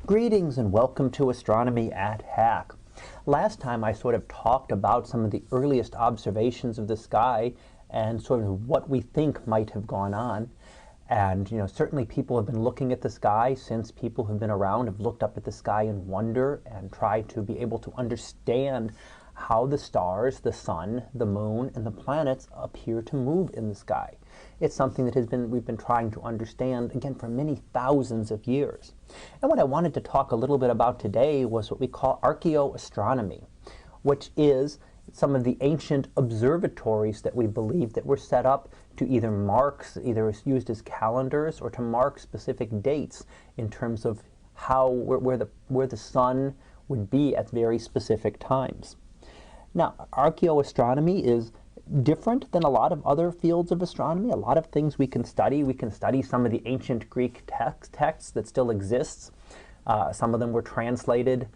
Greetings and welcome to Astronomy at Hack. Last time I sort of talked about some of the earliest observations of the sky and sort of what we think might have gone on. And certainly people have been looking at the sky since people have been around, have looked up at the sky in wonder and tried to be able to understand how the stars, the sun, the moon, and the planets appear to move in the sky. It's something that we've been trying to understand, again, for many thousands of years. And what I wanted to talk a little bit about today was what we call archaeoastronomy, which is some of the ancient observatories that we believe that were set up to either used as calendars or to mark specific dates in terms of where the sun would be at very specific times. Now, archaeoastronomy is different than a lot of other fields of astronomy. A lot of things we can study. We can study some of the ancient Greek texts that still exists. Some of them were translated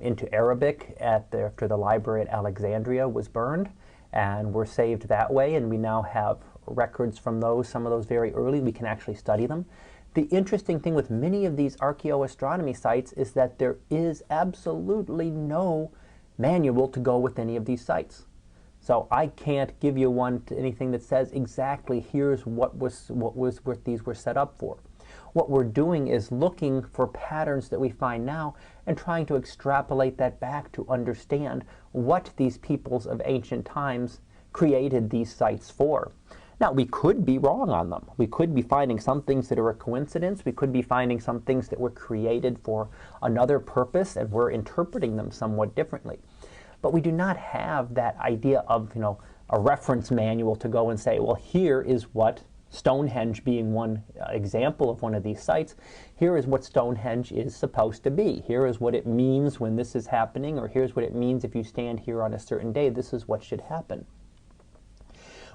into Arabic after the library at Alexandria was burned, and were saved that way, and we now have records from those, some of those very early. We can actually study them. The interesting thing with many of these archaeoastronomy sites is that there is absolutely no manual to go with any of these sites. So I can't give you anything that says exactly here's what these were set up for. What we're doing is looking for patterns that we find now and trying to extrapolate that back to understand what these peoples of ancient times created these sites for. Now, we could be wrong on them. We could be finding some things that are a coincidence. We could be finding some things that were created for another purpose, and we're interpreting them somewhat differently. But we do not have that idea of, a reference manual to go and say, well, here is what Stonehenge being one example of one of these sites, here is what Stonehenge is supposed to be. Here is what it means when this is happening, or here's what it means if you stand here on a certain day. This is what should happen.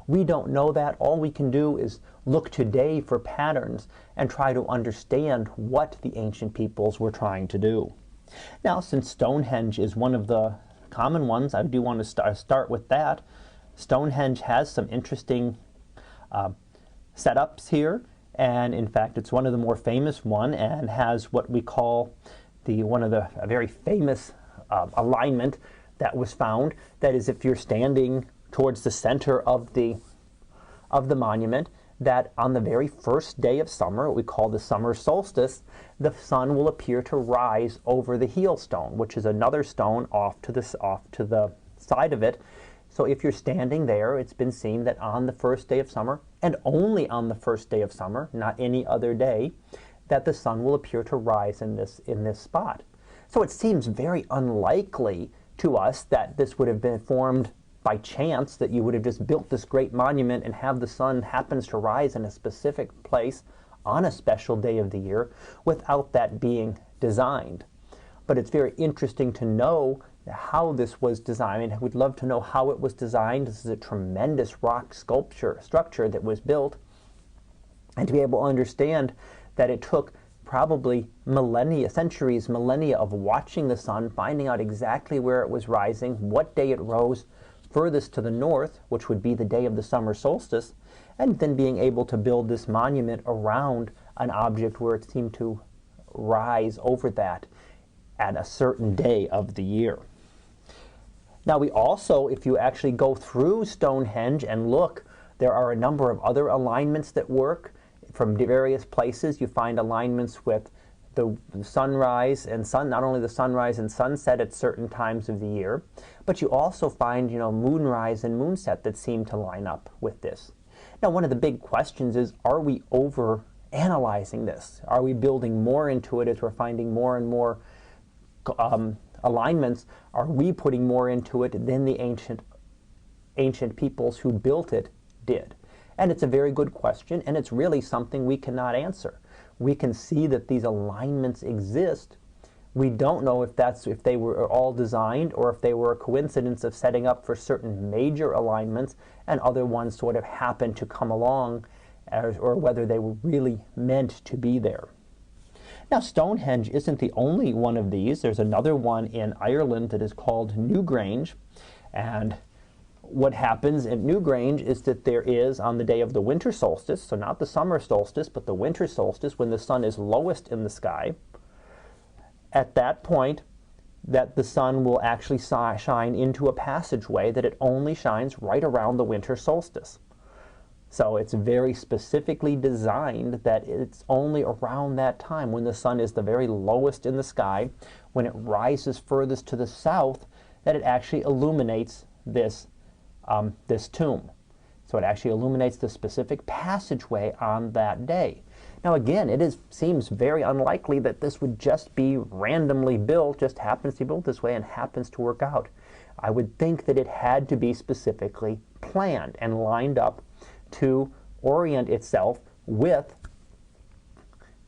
We don't know that. All we can do is look today for patterns and try to understand what the ancient peoples were trying to do. Now, since Stonehenge is one of the common ones, I do want to start with that. Stonehenge has some interesting setups here, and in fact it's one of the more famous one, and has what we call a very famous alignment that was found. That is, if you're standing towards the center of the monument, that on the very first day of summer, what we call the summer solstice, the sun will appear to rise over the heel stone, which is another stone off to the side of it. So if you're standing there, it's been seen that on the first day of summer, and only on the first day of summer, not any other day, that the sun will appear to rise in this spot. So it seems very unlikely to us that this would have been formed by chance, that you would have just built this great monument and have the sun happens to rise in a specific place on a special day of the year without that being designed. But it's very interesting to know how this was designed. I mean, we'd love to know how it was designed. This is a tremendous rock structure that was built, and to be able to understand that it took probably millennia of watching the sun, finding out exactly where it was rising, what day it rose furthest to the north, which would be the day of the summer solstice, and then being able to build this monument around an object where it seemed to rise over that at a certain day of the year. Now, we also, if you actually go through Stonehenge and look, there are a number of other alignments that work from various places. You find alignments with the sunrise and not only the sunrise and sunset at certain times of the year, but you also find, moonrise and moonset that seem to line up with this. Now, one of the big questions is, are we over analyzing this? Are we building more into it as we're finding more and more alignments? Are we putting more into it than the ancient peoples who built it did? And it's a very good question, and it's really something we cannot answer. We can see that these alignments exist. We don't know if they were all designed, or if they were a coincidence of setting up for certain major alignments and other ones sort of happened to come along, or whether they were really meant to be there. Now, Stonehenge isn't the only one of these. There's another one in Ireland that is called Newgrange, and what happens at Newgrange is that there is, on the day of the winter solstice, so not the summer solstice, but the winter solstice, when the sun is lowest in the sky, at that point that the sun will actually shine into a passageway that it only shines right around the winter solstice. So it's very specifically designed that it's only around that time when the sun is the very lowest in the sky, when it rises furthest to the south, that it actually illuminates this tomb. So it actually illuminates the specific passageway on that day. Now again, seems very unlikely that this would just be randomly built, just happens to be built this way and happens to work out. I would think that it had to be specifically planned and lined up to orient itself with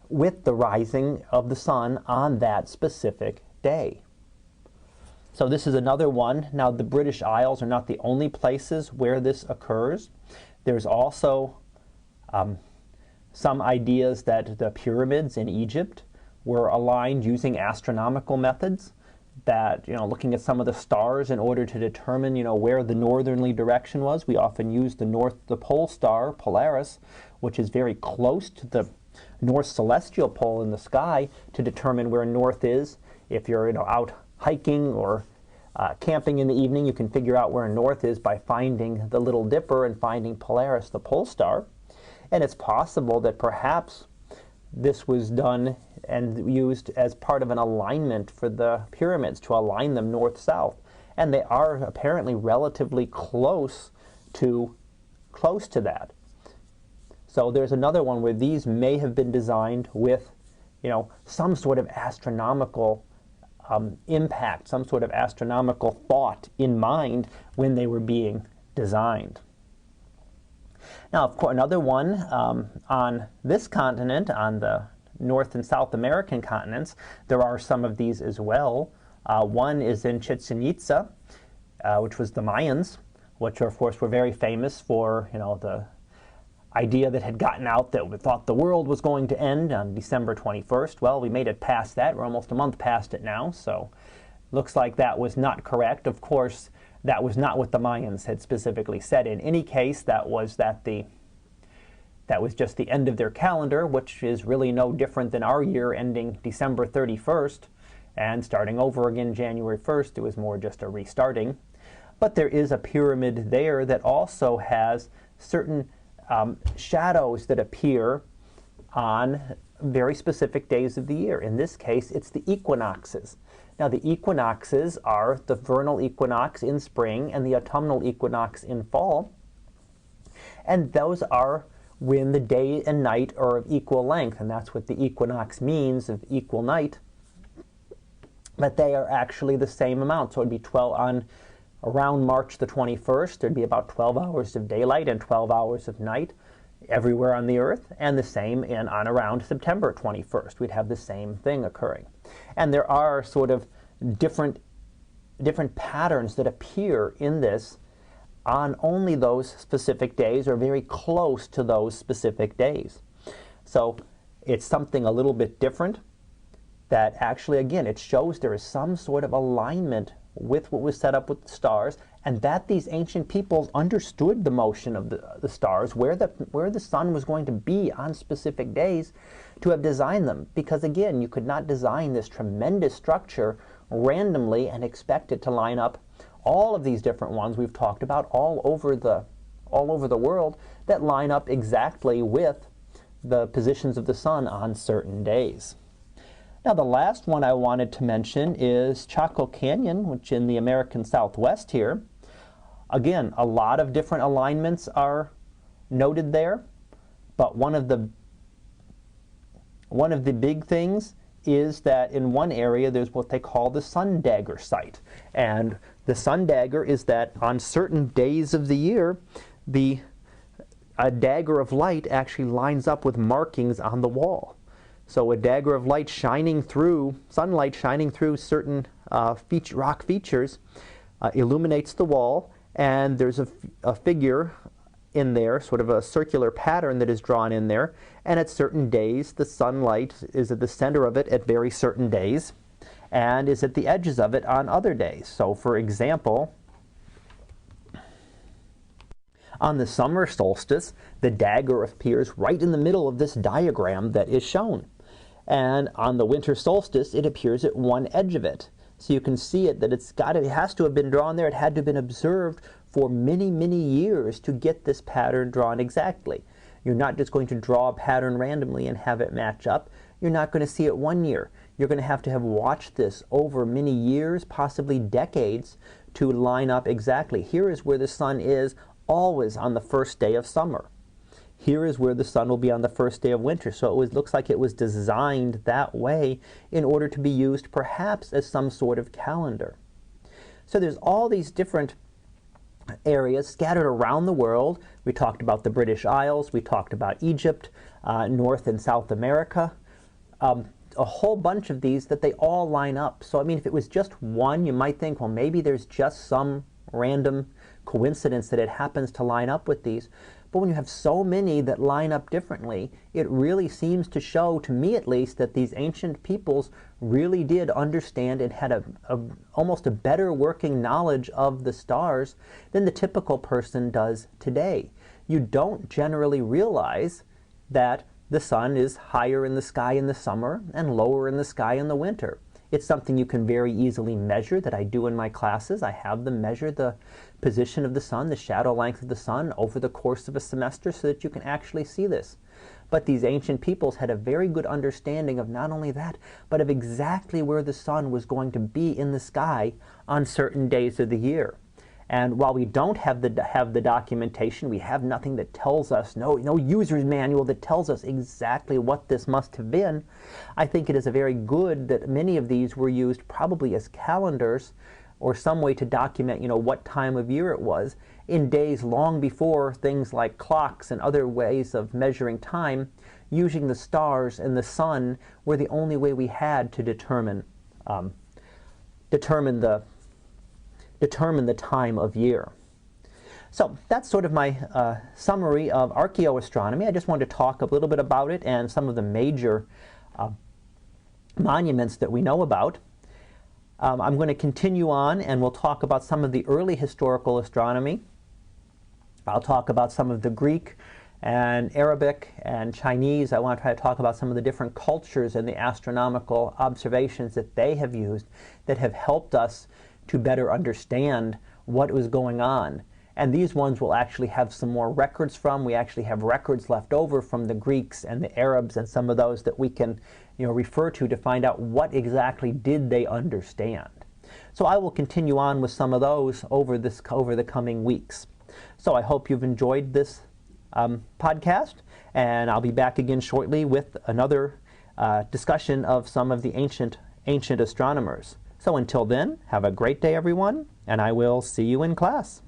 the rising of the sun on that specific day. So this is another one. Now the British Isles are not the only places where this occurs. There's also some ideas that the pyramids in Egypt were aligned using astronomical methods, that, looking at some of the stars in order to determine, where the northerly direction was. We often use the pole star, Polaris, which is very close to the north celestial pole in the sky, to determine where north is. If you're, out hiking or camping in the evening, you can figure out where north is by finding the Little Dipper and finding Polaris, the pole star. And it's possible that perhaps this was done and used as part of an alignment for the pyramids, to align them north-south. And they are apparently relatively close to that. So there's another one where these may have been designed with, some sort of astronomical impact, some sort of astronomical thought in mind when they were being designed. Now, of course, another one on this continent, on the North and South American continents, there are some of these as well. One is in Chichen Itza, which was the Mayans, which of course were very famous for, the idea that had gotten out that we thought the world was going to end on December 21st. Well, we made it past that. We're almost a month past it now, so looks like that was not correct. Of course, that was not what the Mayans had specifically said. In any case, that was just the end of their calendar, which is really no different than our year ending December 31st and starting over again January 1st. It was more just a restarting. But there is a pyramid there that also has certain shadows that appear on very specific days of the year. In this case, it's the equinoxes. Now, the equinoxes are the vernal equinox in spring and the autumnal equinox in fall. And those are when the day and night are of equal length, and that's what the equinox means, of equal night. But they are actually the same amount. So it would be around March the 21st, there'd be about 12 hours of daylight and 12 hours of night everywhere on the Earth, and the same on around September 21st. We'd have the same thing occurring. And there are sort of different patterns that appear in this on only those specific days, or very close to those specific days. So it's something a little bit different that actually, again, it shows there is some sort of alignment with what was set up with the stars, and that these ancient peoples understood the motion of the stars, where the sun was going to be on specific days, to have designed them. Because again, you could not design this tremendous structure randomly and expect it to line up all of these different ones we've talked about all over the world, that line up exactly with the positions of the sun on certain days. Now, the last one I wanted to mention is Chaco Canyon, which in the American Southwest here. Again, a lot of different alignments are noted there, but one of the big things is that in one area there's what they call the sun dagger site. And the sun dagger is that on certain days of the year, a dagger of light actually lines up with markings on the wall. So a dagger of light shining through, sunlight shining through certain rock features illuminates the wall, and there's a figure in there, sort of a circular pattern that is drawn in there, and at certain days the sunlight is at the center of it at very certain days and is at the edges of it on other days. So for example, on the summer solstice, the dagger appears right in the middle of this diagram that is shown. And on the winter solstice, it appears at one edge of it. So you can see it that it has to have been drawn there. It had to have been observed for many, many years to get this pattern drawn exactly. You're not just going to draw a pattern randomly and have it match up. You're not going to see it one year. You're going to have watched this over many years, possibly decades, to line up exactly. Here is where the sun is always on the first day of summer. Here is where the sun will be on the first day of winter. So it looks like it was designed that way in order to be used perhaps as some sort of calendar. So there's all these different areas scattered around the world. We talked about the British Isles. We talked about Egypt, North and South America. A whole bunch of these that they all line up. So I mean, if it was just one, you might think, well, maybe there's just some random coincidence that it happens to line up with these. But when you have so many that line up differently, it really seems to show, to me at least, that these ancient peoples really did understand and had almost a better working knowledge of the stars than the typical person does today. You don't generally realize that the sun is higher in the sky in the summer and lower in the sky in the winter. It's something you can very easily measure, that I do in my classes. I have them measure the position of the sun, the shadow length of the sun over the course of a semester so that you can actually see this. But these ancient peoples had a very good understanding of not only that, but of exactly where the sun was going to be in the sky on certain days of the year. And while we don't have the documentation, we have nothing that tells us, no user's manual that tells us exactly what this must have been, I think it is very good that many of these were used probably as calendars or some way to document, what time of year it was in days long before things like clocks and other ways of measuring time. Using the stars and the sun were the only way we had to determine the time of year. So that's sort of my summary of archaeoastronomy. I just wanted to talk a little bit about it and some of the major monuments that we know about. I'm going to continue on and we'll talk about some of the early historical astronomy. I'll talk about some of the Greek and Arabic and Chinese. I want to try to talk about some of the different cultures and the astronomical observations that they have used that have helped us to better understand what was going on. And these ones will actually have some more records from. We actually have records left over from the Greeks and the Arabs and some of those that we can refer to find out what exactly did they understand. So I will continue on with some of those over the coming weeks. So I hope you've enjoyed this podcast, and I'll be back again shortly with another discussion of some of the ancient astronomers. So until then, have a great day, everyone, and I will see you in class.